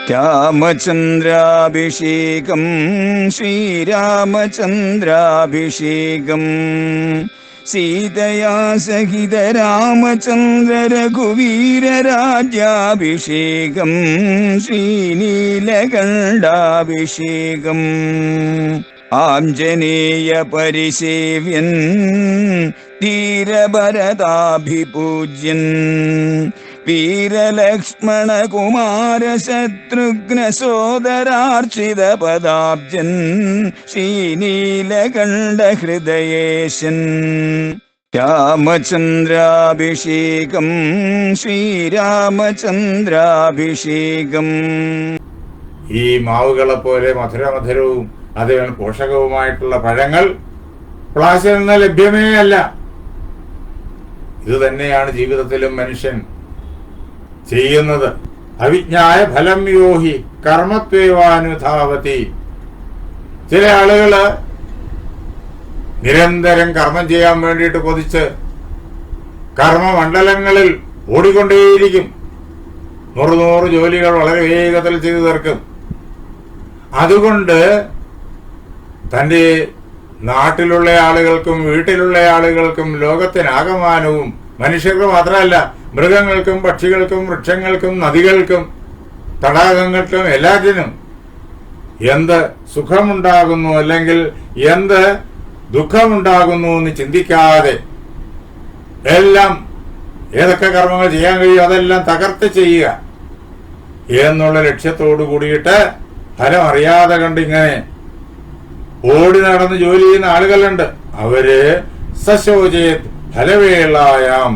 രാമചന്ദ്രാഭിഷേകം ശ്രീരാമചന്ദ്രാഭിഷേകം സീതയാ സഹിത രാമചന്ദ്ര രഘുവീരരാജ്യാഭിഷേകം ശ്രീനീലകണ്ഠാഭിഷേകം ആഞ്ജനേയ പരിസേവ്യൻ ധീരഭരതാഭിപൂജ്യൻ വീരലക്ഷ്മണ കുമാര ശത്രുഘ്ന സോദരാർച്ചിത പദാബ്ജൻ ശ്രീനീലകണ്ഠ ഹൃദയേശൻ രാമചന്ദ്രാഭിഷേകം ശ്രീരാമചന്ദ്രാഭിഷേകം. ഈ മാവുകളെ പോലെ മധുരമധുരവും അതേപോലെ പോഷകവുമായിട്ടുള്ള പഴങ്ങൾ പ്ലാസിൽ നിന്ന് ലഭ്യമേ അല്ല. ഇത് തന്നെയാണ് ജീവിതത്തിലും മനുഷ്യൻ ചെയ്യുന്നത്. അവിജ്ഞായ ഫലം യോഹി കർമ്മത്വേവാനുധാവതി. ചില ആളുകള് നിരന്തരം കർമ്മം ചെയ്യാൻ വേണ്ടിയിട്ട് കൊതിച്ച് കർമ്മമണ്ഡലങ്ങളിൽ ഓടിക്കൊണ്ടേയിരിക്കും. 100 ജോലികൾ വളരെ വേഗത്തിൽ ചെയ്തു തീർക്കും. അതുകൊണ്ട് തൻ്റെ നാട്ടിലുള്ള ആളുകൾക്കും വീട്ടിലുള്ള ആളുകൾക്കും ലോകത്തിനാകമാനവും മനുഷ്യർക്ക് മാത്രമല്ല മൃഗങ്ങൾക്കും പക്ഷികൾക്കും വൃക്ഷങ്ങൾക്കും നദികൾക്കും തടാകങ്ങൾക്കും എല്ലാറ്റിനും എന്ത് സുഖമുണ്ടാകുന്നു അല്ലെങ്കിൽ എന്ത് ദുഃഖമുണ്ടാകുന്നു എന്ന് ചിന്തിക്കാതെ എല്ലാം ഏതൊക്കെ കർമ്മങ്ങൾ ചെയ്യാൻ കഴിയും അതെല്ലാം തകർത്ത് ചെയ്യുക എന്നുള്ള ലക്ഷ്യത്തോടു കൂടിയിട്ട് ഫലം അറിയാതെ കണ്ടിങ്ങനെ ഓടി നടന്ന് ജോലി ചെയ്യുന്ന ആളുകളുണ്ട്. അവര് സശോചേത് ഫലവേളായാം.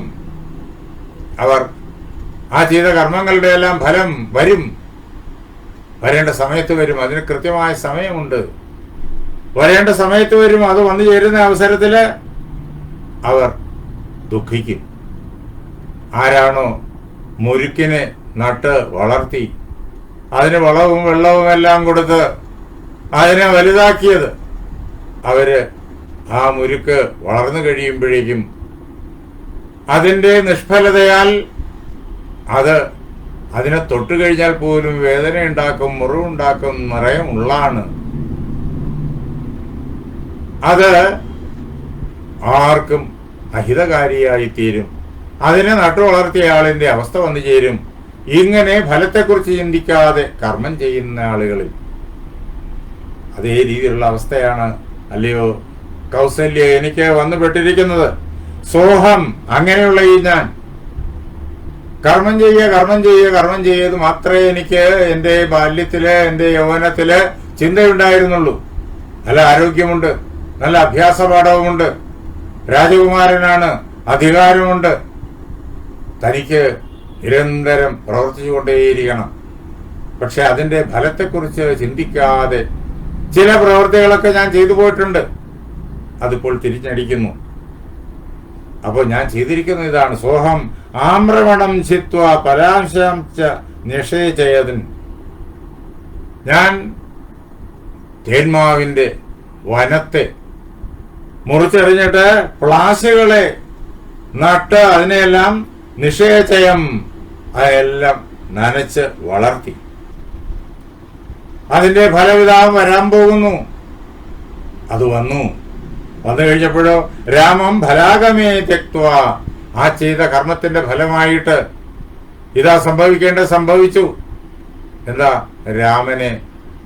അവർ ആ ചെയ്ത കർമ്മങ്ങളുടെ എല്ലാം ഫലം വരും, വരേണ്ട സമയത്ത് വരും. അതിന് കൃത്യമായ സമയമുണ്ട്. വരേണ്ട സമയത്ത് വരും. അത് വന്നു ചേരുന്ന അവസരത്തില് അവർ ദുഃഖിക്കും. ആരാണോ മുരുക്കിനെ നട്ട് വളർത്തി അതിന് വളവും വെള്ളവും എല്ലാം കൊടുത്ത് അതിനെ വലുതാക്കിയത്, അവര് ആ മുരുക്ക് വളർന്നു കഴിയുമ്പോഴേക്കും അതിന്റെ നിഷ്ഫലതയാൽ അതിനെ തൊട്ടു കഴിഞ്ഞാൽ പോലും വേദന ഉണ്ടാക്കും, മുറിവുണ്ടാക്കും, നിറയെ മുള്ളാണ്. അത് ആർക്കും അഹിതകാരിയായി തീരും. അതിനെ നട്ടു വളർത്തിയ ആളിന്റെ അവസ്ഥ വന്നു ചേരും. ഇങ്ങനെ ഫലത്തെക്കുറിച്ച് ചിന്തിക്കാതെ കർമ്മം ചെയ്യുന്ന ആളുകളിൽ അതേ രീതിയിലുള്ള അവസ്ഥയാണ് അല്ലയോ കൗസല്യ എനിക്ക് വന്നു പെട്ടിരിക്കുന്നത്. സോഹം, അങ്ങനെയുള്ള ഈ ഞാൻ കർമ്മം ചെയ്യത് മാത്രമേ എനിക്ക് എൻ്റെ ബാല്യത്തില് എൻ്റെ യൗവനത്തില് ചിന്തയുണ്ടായിരുന്നുള്ളൂ. നല്ല ആരോഗ്യമുണ്ട്, നല്ല അഭ്യാസ പാഠവുമുണ്ട്, രാജകുമാരനാണ്, അധികാരമുണ്ട്. തനിക്ക് നിരന്തരം പ്രവർത്തിച്ചുകൊണ്ടേയിരിക്കണം. പക്ഷെ അതിന്റെ ഫലത്തെക്കുറിച്ച് ചിന്തിക്കാതെ ചില പ്രവൃത്തികളൊക്കെ ഞാൻ ചെയ്തു പോയിട്ടുണ്ട്. അതിപ്പോൾ തിരിച്ചടിക്കുന്നു. അപ്പോൾ ഞാൻ ചെയ്തിരിക്കുന്ന ഇതാണ്. സോഹം ആമ്രമണം ചിത്വ പരാംശം ച നിഷേചയതൻ. ഞാൻ തേന്മാവിന്റെ വനത്തെ മുറിച്ചെറിഞ്ഞിട്ട് പ്ലാശകളെ നട്ട് അതിനെല്ലാം നിഷേചയം അതെല്ലാം നനച്ച് വളർത്തി. അതിന്റെ ഫലവിധാനം വരാൻ പോകുന്നു. അത് വന്നു കഴിഞ്ഞപ്പോഴോ രാമം ഫലാഗമേ തെക്വ. ആ ചെയ്ത കർമ്മത്തിന്റെ ഫലമായിട്ട് ഇതാ സംഭവിച്ചു. എന്താ? രാമനെ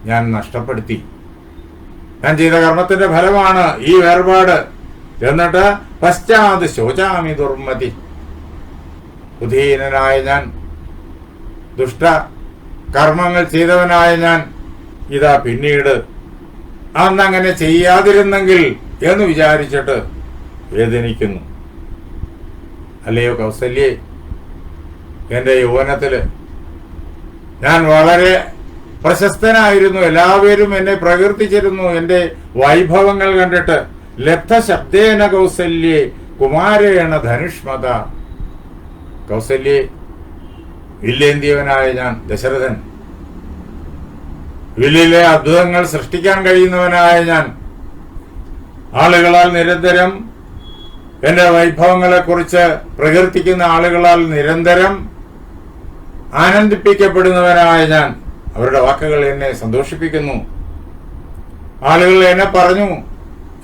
ഞാൻ നഷ്ടപ്പെടുത്തി. ഞാൻ ചെയ്ത കർമ്മത്തിന്റെ ഫലമാണ് ഈ വേർപാട്. എന്നിട്ട് പശ്ചാത് ശോചാമി ദുർമതി. ബുദ്ധിഹീനനായ ഞാൻ, ദുഷ്ട കർമ്മങ്ങൾ ചെയ്തവനായ ഞാൻ ഇതാ പിന്നീട് അന്നങ്ങനെ ചെയ്യാതിരുന്നെങ്കിൽ എന്ന് വിചാരിച്ചിട്ട് വേദനിക്കുന്നു. അല്ലയോ കൗസല്യേ, എന്റെ യൗവനത്തില് ഞാൻ വളരെ പ്രശസ്തനായിരുന്നു. എല്ലാവരും എന്നെ പ്രകീർത്തിച്ചിരുന്നു. എന്റെ വൈഭവങ്ങൾ കണ്ടിട്ട് ലബ്ധ ശബ്ദേന കൗസല്യേ കുമാരേണ ധനുഷ്മത. കൗസല്യേ, വില്ലേന്തിയവനായ ഞാൻ ദശരഥൻ, വില്ലിലെ അത്ഭുതങ്ങൾ സൃഷ്ടിക്കാൻ കഴിയുന്നവനായ ഞാൻ, ആളുകളാൽ നിരന്തരം എന്റെ വൈഭവങ്ങളെ കുറിച്ച് പ്രകീർത്തിക്കുന്ന ആളുകളാൽ നിരന്തരം ആനന്ദിപ്പിക്കപ്പെടുന്നവനായ ഞാൻ അവരുടെ വാക്കുകൾ എന്നെ സന്തോഷിപ്പിക്കുന്നു. ആളുകൾ എന്നെ പറഞ്ഞു,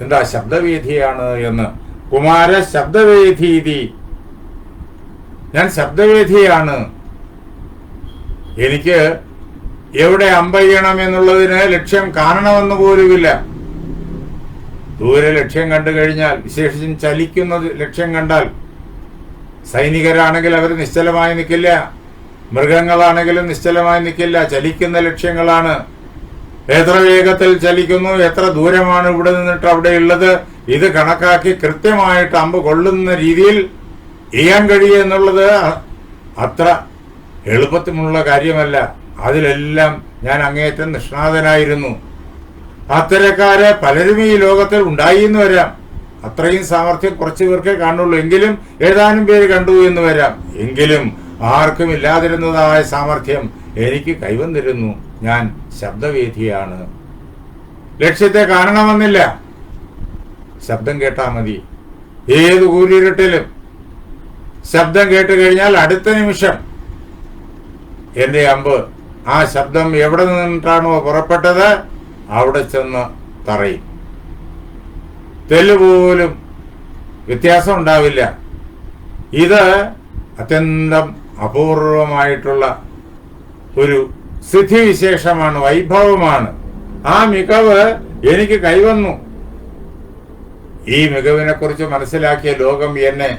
എന്താ ശബ്ദവേദിയാണ് എന്ന്. കുമാര ശബ്ദവേദീതി, ഞാൻ ശബ്ദവേദിയാണ്. എനിക്ക് എവിടെ അമ്പയ്യണം എന്നുള്ളതിന് ലക്ഷ്യം കാണണമെന്ന് പോലുമില്ല. ദൂരെ ലക്ഷ്യം കണ്ടു കഴിഞ്ഞാൽ, വിശേഷിച്ചും ചലിക്കുന്ന ലക്ഷ്യം കണ്ടാൽ, സൈനികരാണെങ്കിൽ അവർ നിശ്ചലമായി നിൽക്കില്ല, മൃഗങ്ങളാണെങ്കിലും നിശ്ചലമായി നിൽക്കില്ല. ചലിക്കുന്ന ലക്ഷ്യങ്ങളാണ്. എത്ര വേഗത്തിൽ ചലിക്കുന്നു, എത്ര ദൂരമാണ് ഇവിടെ നിന്നിട്ട് അവിടെ ഉള്ളത്, ഇത് കണക്കാക്കി കൃത്യമായിട്ട് അമ്പ് കൊള്ളുന്ന രീതിയിൽ ചെയ്യാൻ കഴിയുക എന്നുള്ളത് അത്ര എളുപ്പത്തിലുള്ള കാര്യമല്ല. അതിലെല്ലാം ഞാൻ അങ്ങേയറ്റം നിഷ്ണാതനായിരുന്നു. അത്തരക്കാരെ പലരും ഈ ലോകത്തിൽ ഉണ്ടായി എന്ന് വരാം. അത്രയും സാമർഥ്യം കുറച്ചു പേർക്കേ കാണുള്ളൂ. എങ്കിലും ഏതാനും പേര് കണ്ടു എന്ന് വരാം. എങ്കിലും ആർക്കും ഇല്ലാതിരുന്നതായ സാമർഥ്യം എനിക്ക് കൈവന്നിരുന്നു. ഞാൻ ശബ്ദവേദിയാണ്. ലക്ഷ്യത്തെ കാണണമെന്നില്ല, ശബ്ദം കേട്ടാ മതി. ഏത് കൂരിരുട്ടിലും ശബ്ദം കേട്ട് കഴിഞ്ഞാൽ അടുത്ത നിമിഷം എന്റെ അമ്പ് ആ ശബ്ദം എവിടെ നിന്നിട്ടാണോ പുറപ്പെട്ടത് അവിടെ ചെന്ന് തറയും. തെല്ലുപോലും വ്യത്യാസം ഉണ്ടാവില്ല. ഇത് അത്യന്തം അപൂർവമായിട്ടുള്ള ഒരു സിദ്ധിവിശേഷമാണ്, വൈഭവമാണ്. ആ മികവ് എനിക്ക് കൈവന്നു. ഈ മികവിനെ കുറിച്ച് മനസ്സിലാക്കിയ ലോകം എന്നെ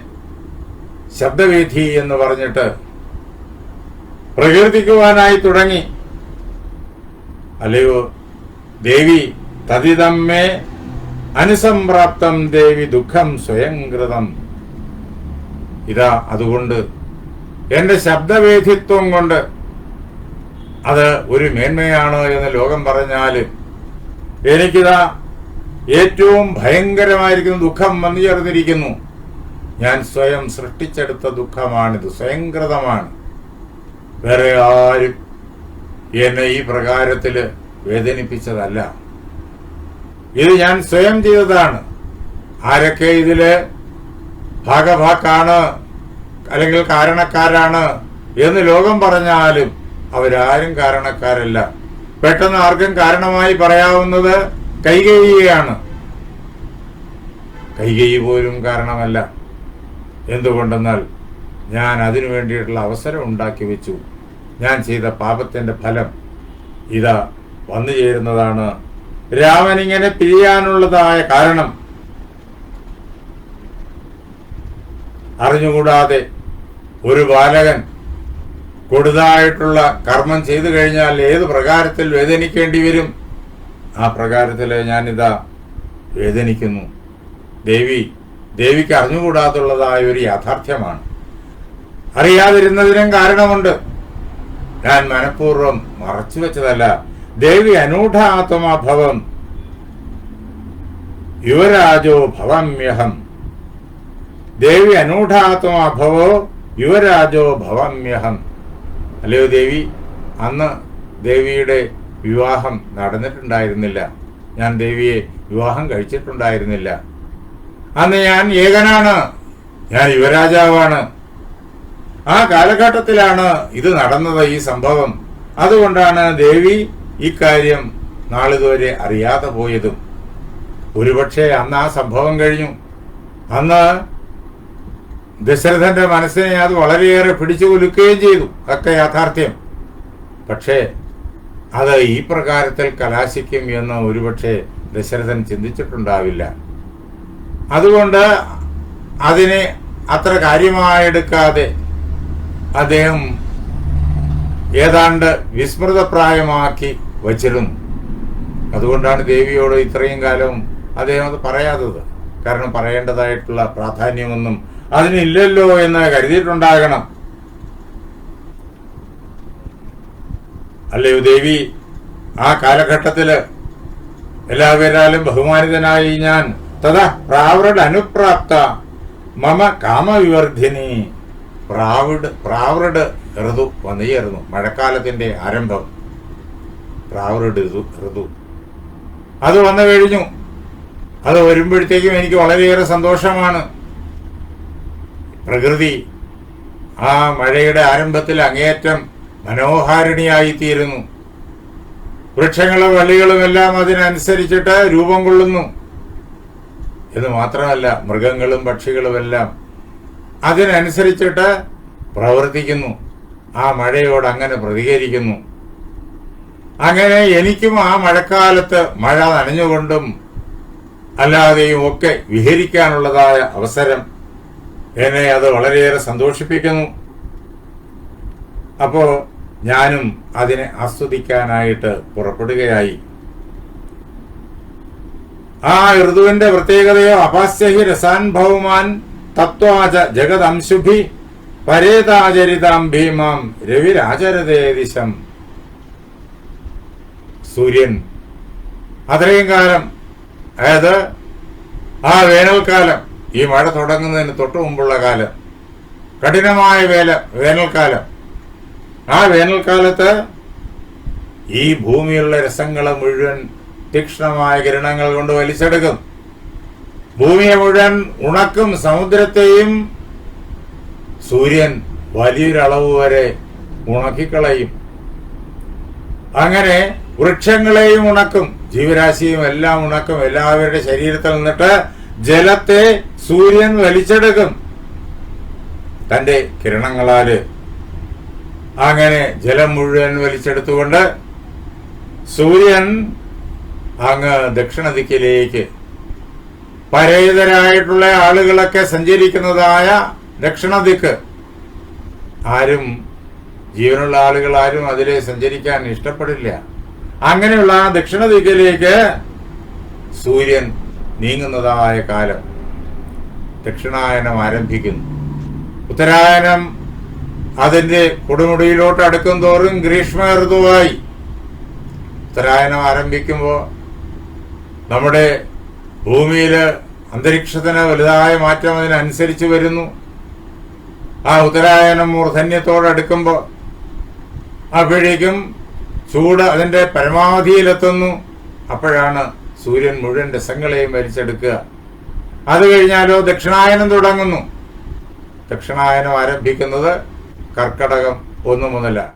ശബ്ദവേദി എന്ന് പറഞ്ഞിട്ട് പ്രകീർത്തിക്കുവാനായി തുടങ്ങി. അല്ലയോ ദേവി, തതിതമ്മേ അനുസംപ്രാപ്തം ദേവി ദുഃഖം സ്വയംകൃതം. ഇതാ, അതുകൊണ്ട് എന്റെ ശബ്ദവേദിത്വം കൊണ്ട് അത് ഒരു മേന്മയാണ് എന്ന് ലോകം പറഞ്ഞാല് എനിക്കിതാ ഏറ്റവും ഭയങ്കരമായിരിക്കുന്ന ദുഃഖം വന്നു ചേർന്നിരിക്കുന്നു. ഞാൻ സ്വയം സൃഷ്ടിച്ചെടുത്ത ദുഃഖമാണിത്, സ്വയംകൃതമാണ്. വേറെ ആരും എന്നെ ഈ പ്രകാരത്തില് വേദനിപ്പിച്ചതല്ല. ഇത് ഞാൻ സ്വയം ചെയ്തതാണ്. ആരൊക്കെ ഇതില് ഭാഗഭാക്കാണ് അല്ലെങ്കിൽ കാരണക്കാരാണ് എന്ന് ലോകം പറഞ്ഞാലും അവരാരും കാരണക്കാരല്ല. പെട്ടെന്ന് ആർക്കും കാരണമായി പറയാവുന്നത് കൈകേയിയാണ്. കൈകേയി പോലും കാരണമല്ല. എന്തുകൊണ്ടെന്നാൽ ഞാൻ അതിനു വേണ്ടിയിട്ടുള്ള അവസരം ഉണ്ടാക്കി വെച്ചു. ഞാൻ ചെയ്ത പാപത്തിന്റെ ഫലം ഇതാ വന്നു ചേരുന്നതാണ്. രാമൻ ഇങ്ങനെ പിരിയാനുള്ളതായ കാരണം അറിഞ്ഞുകൂടാതെ ഒരു ബാലകൻ കൊടുതായിട്ടുള്ള കർമ്മം ചെയ്തു കഴിഞ്ഞാൽ ഏത് പ്രകാരത്തിൽ വേദനിക്കേണ്ടി വരും, ആ പ്രകാരത്തിൽ ഞാനിതാ വേദനിക്കുന്നു. ദേവിക്ക് അറിഞ്ഞുകൂടാതുള്ളതായ ഒരു യാഥാർത്ഥ്യമാണ്. അറിയാതിരുന്നതിനും കാരണമുണ്ട്. ഞാൻ മനഃപൂർവ്വം മറച്ചു വെച്ചതല്ല. ദേവി അനൂഢാത്മാഭവം യുവരാജോ ഭവമ്യഹം. ദേവി അനൂഢാത്മാഭവോ യുവരാജോ ഭവമ്യഹം. അല്ലയോ ദേവി, അന്ന് ദേവിയുടെ വിവാഹം നടന്നിട്ടുണ്ടായിരുന്നില്ല. ഞാൻ ദേവിയെ വിവാഹം കഴിച്ചിട്ടുണ്ടായിരുന്നില്ല. അന്ന് ഞാൻ ഏകനാണ്, ഞാൻ യുവരാജാവാണ്. ആ കാലഘട്ടത്തിലാണ് ഇത് നടന്നത്, ഈ സംഭവം. അതുകൊണ്ടാണ് ദേവി ഇക്കാര്യം നാളിതുവരെ അറിയാതെ പോയതും. ഒരുപക്ഷെ അന്ന് ആ സംഭവം കഴിഞ്ഞു. അന്ന് ദശരഥന്റെ മനസ്സിനെ അത് വളരെയേറെ പിടിച്ചു കുലുക്കുകയും ചെയ്തു. ഒക്കെ യാഥാർത്ഥ്യം. പക്ഷേ അത് ഈ പ്രകാരത്തിൽ കലാശിക്കും എന്ന് ഒരുപക്ഷെ ദശരഥൻ ചിന്തിച്ചിട്ടുണ്ടാവില്ല. അതുകൊണ്ട് അതിനെ അത്ര കാര്യമായെടുക്കാതെ അദ്ദേഹം ഏതാണ്ട് വിസ്മൃതപ്രായമാക്കി വച്ചിരുന്നു. അതുകൊണ്ടാണ് ദേവിയോട് ഇത്രയും കാലം അദ്ദേഹം അത് പറയാത്തത്. കാരണം പറയേണ്ടതായിട്ടുള്ള പ്രാധാന്യമൊന്നും അതിനില്ലല്ലോ എന്ന് കരുതിയിട്ടുണ്ടാകണം. അല്ലയോ ദേവി, ആ കാലഘട്ടത്തില് എല്ലാവരാലും ബഹുമാനിതനായി ഞാൻ തഥാ പ്രാവൃഡ് അനുപ്രാപ്ത മമ കാമവിവർദ്ധിനി. പ്രാവൃഡ് ഋതു വന്നു ചേർന്നു. മഴക്കാലത്തിന്റെ ആരംഭം പ്രാവൃഡ് ഋതു അത് വന്നു കഴിഞ്ഞു. അത് വരുമ്പോഴത്തേക്കും എനിക്ക് വളരെയേറെ സന്തോഷമാണ്. പ്രകൃതി ആ മഴയുടെ ആരംഭത്തിൽ അങ്ങേയറ്റം മനോഹാരിണിയായിത്തീരുന്നു. വൃക്ഷങ്ങളും വള്ളികളും എല്ലാം അതിനനുസരിച്ചിട്ട് രൂപം കൊള്ളുന്നു എന്ന് മാത്രമല്ല, മൃഗങ്ങളും പക്ഷികളും എല്ലാം അതിനനുസരിച്ചിട്ട് പ്രവർത്തിക്കുന്നു. ആ മഴയോട് അങ്ങനെ പ്രതികരിക്കുന്നു. അങ്ങനെ എനിക്കും ആ മഴക്കാലത്ത് മഴ നനഞ്ഞുകൊണ്ടും അല്ലാതെയും ഒക്കെ വിഹരിക്കാനുള്ളതായ അവസരം എന്നെ അത് വളരെയേറെ സന്തോഷിപ്പിക്കുന്നു. അപ്പോ ഞാനും അതിനെ ആസ്വദിക്കാനായിട്ട് പുറപ്പെടുകയായി. ആ ഋതുവിന്റെ പ്രത്യേകതയോ അപാസ്യഹി രസാൻ ഭൗമാൻ തത്വാച ജഗദംശുഭി പരേതാചരിതാം ഭീമാം രവിരാചരതേ ദിശം. സൂര്യൻ അത്രയും കാലം, അതായത് ആ വേനൽക്കാലം, ഈ മഴ തുടങ്ങുന്നതിന് തൊട്ടു മുമ്പുള്ള കാലം, കഠിനമായ വേനൽക്കാലം, ആ വേനൽക്കാലത്ത് ഈ ഭൂമിയുള്ള രസങ്ങളെ മുഴുവൻ തീക്ഷ്ണമായ കിരണങ്ങൾ കൊണ്ട് വലിച്ചെടുക്കും. ഭൂമിയെ മുഴുവൻ ഉണക്കും. സമുദ്രത്തെയും സൂര്യൻ വലിയൊരളവ് വരെ ഉണക്കിക്കളയും. അങ്ങനെ വൃക്ഷങ്ങളെയും ഉണക്കും, ജീവരാശിയും എല്ലാം ഉണക്കും. എല്ലാവരുടെ ശരീരത്തിൽ നിന്നിട്ട് ജലത്തെ സൂര്യൻ വലിച്ചെടുക്കും തന്റെ കിരണങ്ങളാല്. അങ്ങനെ ജലം മുഴുവൻ വലിച്ചെടുത്തുകൊണ്ട് സൂര്യൻ അങ്ങ് ദക്ഷിണ ദിക്കിലേക്ക്, പരേതരായിട്ടുള്ള ആളുകളൊക്കെ സഞ്ചരിക്കുന്നതായ ദക്ഷിണ ദിക്ക്, ആരും ജീവനുള്ള ആളുകൾ ആരും അതിലെ സഞ്ചരിക്കാൻ ഇഷ്ടപ്പെടില്ല. അങ്ങനെയുള്ള ആ ദക്ഷിണ ദിക്കിലേക്ക് സൂര്യൻ നീങ്ങുന്നതായ കാലം ദക്ഷിണായനം ആരംഭിക്കുന്നു. ഉത്തരായനം അതിന്റെ കൊടുമുടിയിലോട്ട് അടുക്കും തോറും ഗ്രീഷ്മ ഋതുവായി. ഉത്തരായനം ആരംഭിക്കുമ്പോൾ നമ്മുടെ ഭൂമിയില് അന്തരീക്ഷത്തിന് വലുതായ മാറ്റം അതിനനുസരിച്ച് വരുന്നു. ആ ഉത്തരായനം മൂർധന്യത്തോടടുക്കുമ്പോൾ അപ്പോഴേക്കും ചൂട് അതിന്റെ പരമാവധിയിലെത്തുന്നു. അപ്പോഴാണ് സൂര്യൻ മുഴുവൻ രസങ്ങളെയും വലിച്ചെടുക്കുക. അത് കഴിഞ്ഞാലോ ദക്ഷിണായനം തുടങ്ങുന്നു. ദക്ഷിണായനം ആരംഭിക്കുന്നത് കർക്കടകം 1 മുതലാണ്.